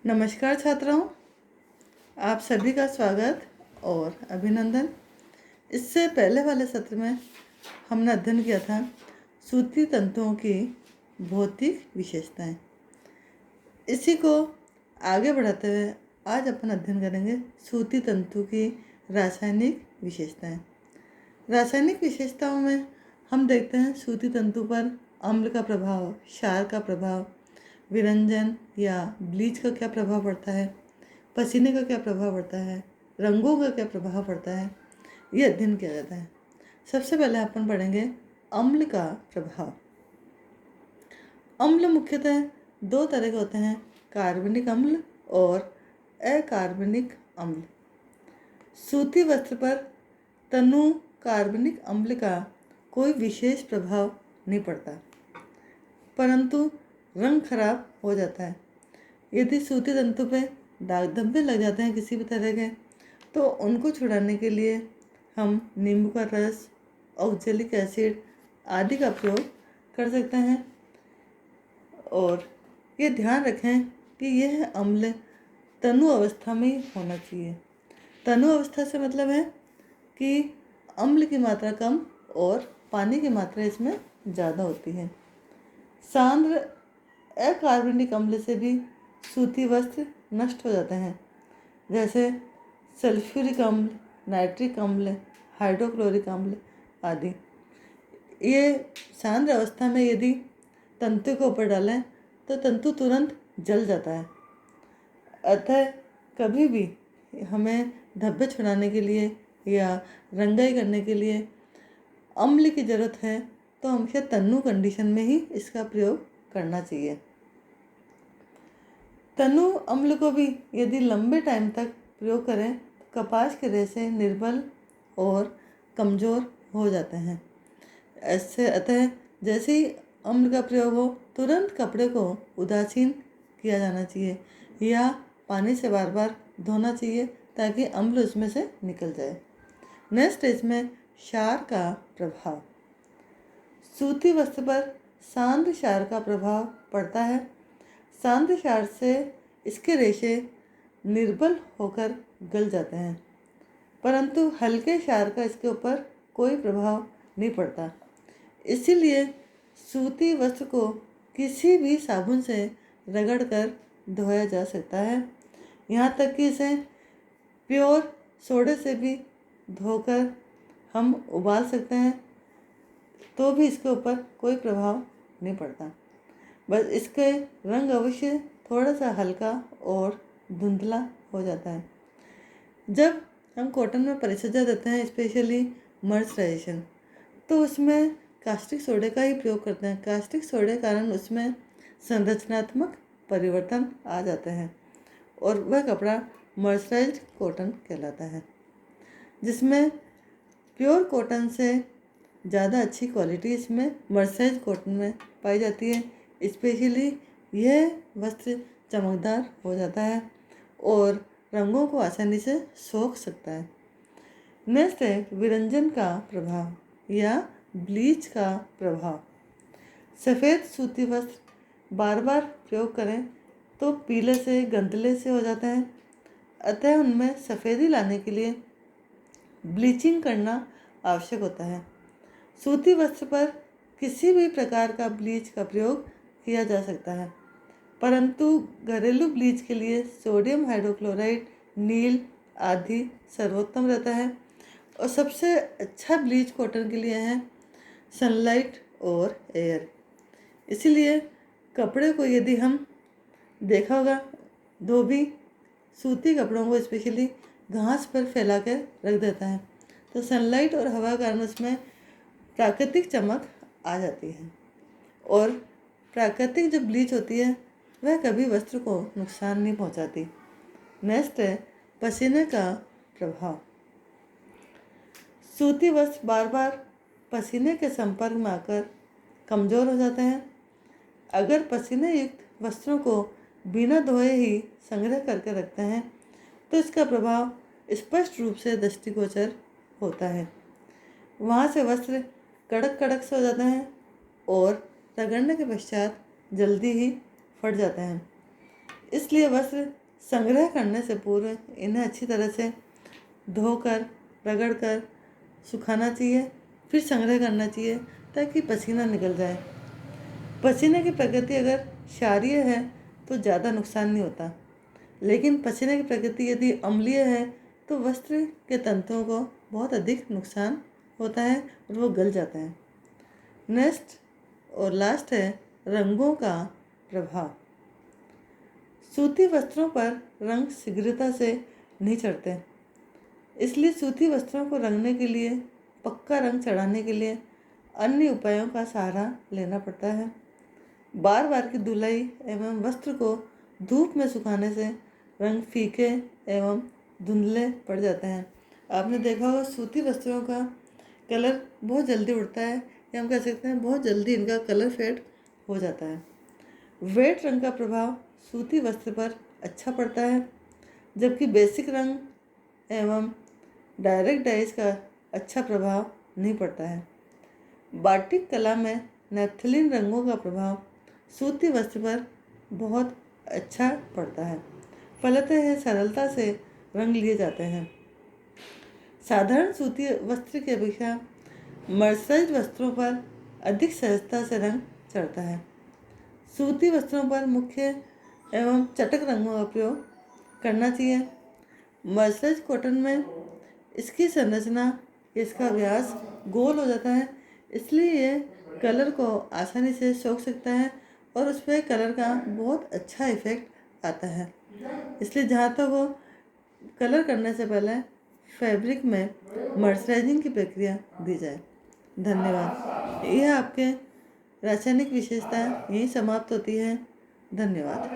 नमस्कार छात्रों, आप सभी का स्वागत और अभिनंदन। इससे पहले वाले सत्र में हमने अध्ययन किया था सूती तंतुओं की भौतिक विशेषताएं। इसी को आगे बढ़ाते हुए आज अपन अध्ययन करेंगे सूती तंतु की रासायनिक विशेषताएं। रासायनिक विशेषताओं में हम देखते हैं सूती तंतु पर अम्ल का प्रभाव, क्षार का प्रभाव, विरंजन या ब्लीच का क्या प्रभाव पड़ता है, पसीने का क्या प्रभाव पड़ता है, रंगों का क्या प्रभाव पड़ता है, ये अध्ययन किया जाता है। सबसे पहले अपन पढ़ेंगे अम्ल का प्रभाव। अम्ल मुख्यतः दो तरह के होते हैं, कार्बनिक अम्ल और अकार्बनिक अम्ल। सूती वस्त्र पर तनु कार्बनिक अम्ल का कोई विशेष प्रभाव नहीं पड़ता, परंतु रंग खराब हो जाता है। यदि सूती तंतु पे दाग धब्बे लग जाते हैं किसी भी तरह के, तो उनको छुड़ाने के लिए हम नींबू का रस, ऑक्जेलिक एसिड आदि का प्रयोग कर सकते हैं। और ये ध्यान रखें कि यह अम्ल तनु अवस्था में ही होना चाहिए। तनु अवस्था से मतलब है कि अम्ल की मात्रा कम और पानी की मात्रा इसमें ज़्यादा होती है। सांद्र अकार्बनिक अम्ल से भी सूती वस्त्र नष्ट हो जाते हैं, जैसे सल्फ्यूरिक अम्ल, नाइट्रिक अम्ल, हाइड्रोक्लोरिक अम्ल आदि। ये सांद्र अवस्था में यदि तंतु के ऊपर डालें तो तंतु तुरंत जल जाता है। अतः कभी भी हमें धब्बे छुड़ाने के लिए या रंगाई करने के लिए अम्ल की ज़रूरत है तो हमेशा तनु कंडीशन में ही इसका प्रयोग करना चाहिए। तनु अम्ल को भी यदि लंबे टाइम तक प्रयोग करें तो कपास के रेशे निर्बल और कमज़ोर हो जाते हैं। ऐसे अतः जैसे ही अम्ल का प्रयोग हो तुरंत कपड़े को उदासीन किया जाना चाहिए या पानी से बार बार धोना चाहिए ताकि अम्ल उसमें से निकल जाए। नेक्स्ट इसमें क्षार का प्रभाव। सूती वस्त्र पर सांद्र क्षार का प्रभाव पड़ता है। सांद्र क्षार से इसके रेशे निर्बल होकर गल जाते हैं, परंतु हल्के क्षार का इसके ऊपर कोई प्रभाव नहीं पड़ता। इसीलिए सूती वस्त्र को किसी भी साबुन से रगड़कर धोया जा सकता है। यहाँ तक कि इसे प्योर सोडे से भी धोकर हम उबाल सकते हैं तो भी इसके ऊपर कोई प्रभाव नहीं पड़ता। बस इसके रंग अवश्य थोड़ा सा हल्का और धुंधला हो जाता है। जब हम कॉटन में परिचर्या देते हैं, स्पेशली मर्सराइजेशन, तो उसमें कास्टिक सोडे का ही प्रयोग करते हैं। कास्टिक सोडे कारण उसमें संरचनात्मक परिवर्तन आ जाते हैं और वह कपड़ा मर्सराइज्ड कॉटन कहलाता है, जिसमें प्योर कॉटन से ज़्यादा अच्छी क्वालिटी इसमें मर्सराइज्ड कॉटन में पाई जाती है। स्पेशली यह वस्त्र चमकदार हो जाता है और रंगों को आसानी से सोख सकता है। नेक्स्ट है विरंजन का प्रभाव या ब्लीच का प्रभाव। सफ़ेद सूती वस्त्र बार बार प्रयोग करें तो पीले से गंदले से हो जाते हैं, अतः उनमें सफ़ेदी लाने के लिए ब्लीचिंग करना आवश्यक होता है। सूती वस्त्र पर किसी भी प्रकार का ब्लीच का प्रयोग किया जा सकता है, परंतु घरेलू ब्लीच के लिए सोडियम हाइड्रोक्लोराइड, नील आदि सर्वोत्तम रहता है। और सबसे अच्छा ब्लीच कॉटन के लिए है सनलाइट और एयर। इसीलिए कपड़े को यदि हम देखा होगा, धोबी सूती कपड़ों को स्पेशली घास पर फैला कर रख देता है, तो सनलाइट और हवा के कारण उसमें प्राकृतिक चमक आ जाती है। और प्राकृतिक जो ब्लीच होती है वह कभी वस्त्र को नुकसान नहीं पहुंचाती। नेक्स्ट है पसीने का प्रभाव। सूती वस्त्र बार बार पसीने के संपर्क में आकर कमज़ोर हो जाते हैं। अगर पसीने युक्त वस्त्रों को बिना धोए ही संग्रह करके रखते हैं तो इसका प्रभाव स्पष्ट रूप से दृष्टिगोचर होता है। वहाँ से वस्त्र कड़क कड़क से हो जाते हैं और रगड़ने के पश्चात जल्दी ही फट जाते हैं। इसलिए वस्त्र संग्रह करने से पूर्व इन्हें अच्छी तरह से धोकर, रगड़कर सुखाना चाहिए, फिर संग्रह करना चाहिए ताकि पसीना निकल जाए। पसीने की प्रकृति अगर क्षारीय है तो ज़्यादा नुकसान नहीं होता, लेकिन पसीने की प्रकृति यदि अम्लीय है तो वस्त्र के तंतुओं को बहुत अधिक नुकसान होता है और वो गल जाते हैं। नेक्स्ट और लास्ट है रंगों का प्रभाव। सूती वस्त्रों पर रंग शीघ्रता से नहीं चढ़ते, इसलिए सूती वस्त्रों को रंगने के लिए, पक्का रंग चढ़ाने के लिए अन्य उपायों का सहारा लेना पड़ता है। बार बार की धुलाई एवं वस्त्र को धूप में सुखाने से रंग फीके एवं धुंधले पड़ जाते हैं। आपने देखा होगा सूती वस्त्रों का कलर बहुत जल्दी उड़ता है, या हम कह सकते हैं बहुत जल्दी इनका कलर फेड हो जाता है। वेट रंग का प्रभाव सूती वस्त्र पर अच्छा पड़ता है, जबकि बेसिक रंग एवं डायरेक्ट डाइज का अच्छा प्रभाव नहीं पड़ता है। बाटिक कला में नैप्थलीन रंगों का प्रभाव सूती वस्त्र पर बहुत अच्छा पड़ता है, फलतः यह सरलता से रंग लिए जाते हैं। साधारण सूती वस्त्र की अपेक्षा मर्सराइज्ड वस्त्रों पर अधिक सहजता से रंग चढ़ता है। सूती वस्त्रों पर मुख्य एवं चटक रंगों का प्रयोग करना चाहिए। मर्सराइज्ड कॉटन में इसकी संरचना, इसका व्यास गोल हो जाता है, इसलिए ये कलर को आसानी से सोख सकता है और उस पर कलर का बहुत अच्छा इफेक्ट आता है। इसलिए जहाँ तक वो कलर करने से पहले फैब्रिक में मर्सराइजिंग की प्रक्रिया दी जाए। धन्यवाद। यह आपके रासायनिक विशेषता यहीं समाप्त होती है। धन्यवाद।